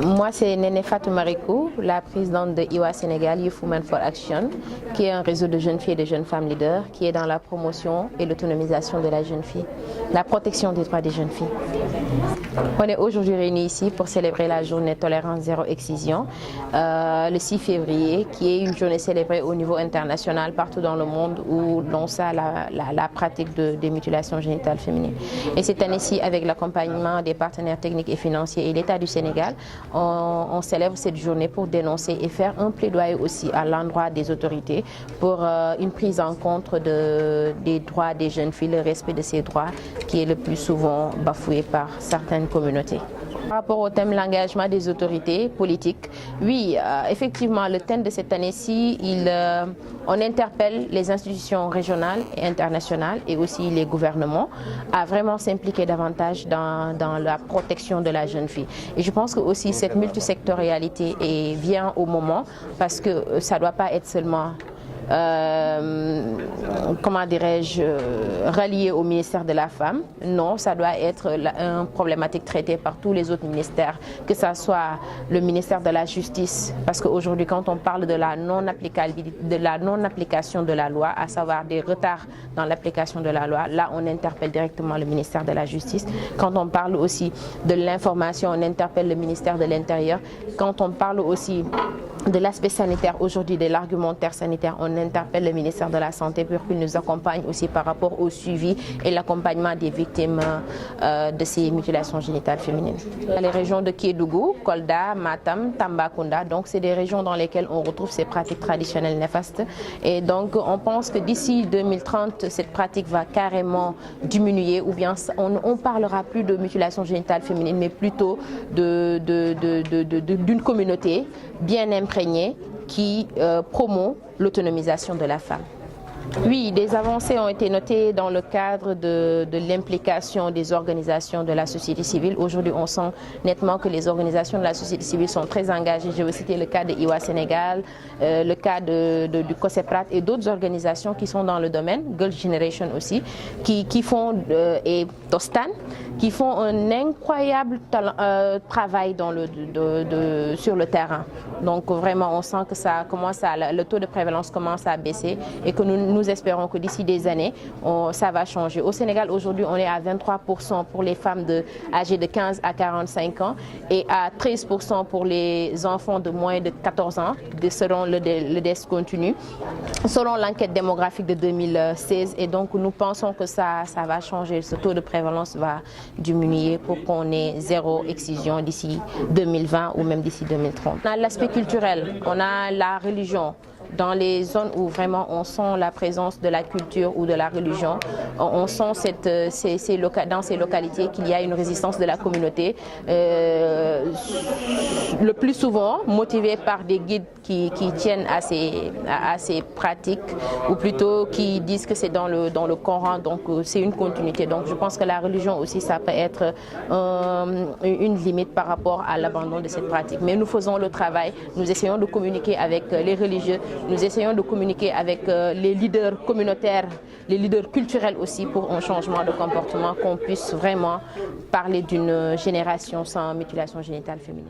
Moi, c'est Néné Fatou Marikou, la présidente de IWA Sénégal, Youth Women for Action, qui est un réseau de jeunes filles et de jeunes femmes leaders qui est dans la promotion et l'autonomisation de la jeune fille, la protection des droits des jeunes filles. On est aujourd'hui réunis ici pour célébrer la journée Tolérance Zéro Excision, le 6 février, qui est une journée célébrée au niveau international partout dans le monde où l'on sait la pratique des mutilations génitales féminines. Et cette année-ci, avec l'accompagnement des partenaires techniques et financiers et l'État du Sénégal, on célèbre cette journée pour dénoncer et faire un plaidoyer aussi à l'endroit des autorités pour une prise en compte des droits des jeunes filles, le respect de ces droits qui est le plus souvent bafoué par certaines communautés. Par rapport au thème l'engagement des autorités politiques, oui, effectivement, le thème de cette année-ci, on interpelle les institutions régionales et internationales et aussi les gouvernements à vraiment s'impliquer davantage dans la protection de la jeune fille. Et je pense que aussi cette multisectorialité vient au moment parce que ça ne doit pas être seulement comment dirais-je, relié au ministère de la Femme. Non, ça doit être une problématique traitée par tous les autres ministères, que ce soit le ministère de la Justice, parce qu'aujourd'hui, quand on parle de la non-application de la loi, à savoir des retards dans l'application de la loi, là, on interpelle directement le ministère de la Justice. Quand on parle aussi de l'information, on interpelle le ministère de l'Intérieur. Quand on parle aussi de l'aspect sanitaire, aujourd'hui de l'argumentaire sanitaire, on interpelle le ministère de la Santé pour qu'il nous accompagne aussi par rapport au suivi et l'accompagnement des victimes de ces mutilations génitales féminines. Les régions de Kédougou, Kolda, Matam, Tambacounda, donc c'est des régions dans lesquelles on retrouve ces pratiques traditionnelles néfastes. Et donc on pense que d'ici 2030, cette pratique va carrément diminuer, ou bien on ne parlera plus de mutilation génitale féminine, mais plutôt d'une communauté bien imprégnée qui promeut l'autonomisation de la femme. Oui, des avancées ont été notées dans le cadre de l'implication des organisations de la société civile. Aujourd'hui, on sent nettement que les organisations de la société civile sont très engagées. Je veux citer le cas de IWA Sénégal, le cas du COSEPRAT et d'autres organisations qui sont dans le domaine, Girl Generation aussi, qui font, et Tostan, qui font un incroyable travail sur le terrain. Donc vraiment, on sent que le taux de prévalence commence à baisser et que nous espérons que d'ici des années, ça va changer. Au Sénégal, aujourd'hui, on est à 23% pour les femmes âgées de 15 à 45 ans et à 13% pour les enfants de moins de 14 ans, selon le DES continu, selon l'enquête démographique de 2016. Et donc, nous pensons que ça va changer. Ce taux de prévalence va diminuer pour qu'on ait zéro excision d'ici 2020 ou même d'ici 2030. On a l'aspect culturel, on a la religion. Dans les zones où vraiment on sent la présence de la culture ou de la religion, on sent dans ces localités qu'il y a une résistance de la communauté, le plus souvent motivée par des guides qui tiennent à ces pratiques, ou plutôt qui disent que c'est dans le Coran, donc c'est une continuité. Donc je pense que la religion aussi, ça peut être une limite par rapport à l'abandon de cette pratique. Mais nous faisons le travail, nous essayons de communiquer avec les religieux, nous essayons de communiquer avec les leaders communautaires, les leaders culturels aussi pour un changement de comportement, qu'on puisse vraiment parler d'une génération sans mutilation génitale féminine.